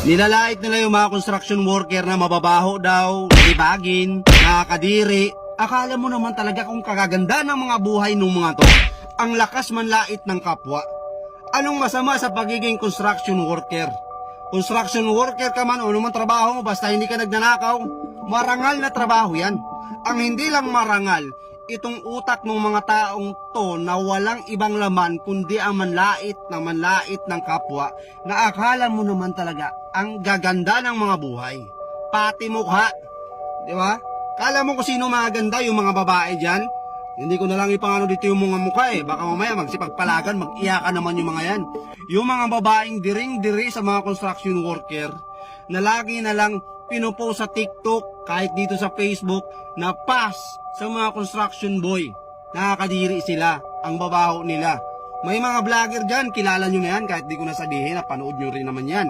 Nilalait nila yung mga construction worker na mababaho daw, libagin, nakakadiri. Akala mo naman talaga kung kagaganda ng mga buhay ng mga to. Ang lakas manlait ng kapwa. Anong masama sa pagiging construction worker? Construction worker ka man o naman trabaho mo basta hindi ka nagnanakaw, marangal na trabaho yan. Ang hindi lang marangal, itong utak ng mga taong to na walang ibang laman kundi ang manlait ng kapwa na akala mo naman talaga ang gaganda ng mga buhay. Pati mukha. Di ba? Kala mo kung sino maganda yung mga babae dyan? Hindi ko na lang ipangano dito yung mga mukha eh. Baka mamaya magsipagpalagan, mag-iyakan naman yung mga yan. Yung mga babaeng diring-diri sa mga construction worker na lagi na lang pinupost sa TikTok, kahit dito sa Facebook, na pass sa mga construction boy. Nakakadiri sila, ang babaho nila. May mga vlogger dyan, kilala nyo na yan, kahit di ko nasabihin, napanood nyo rin naman yan.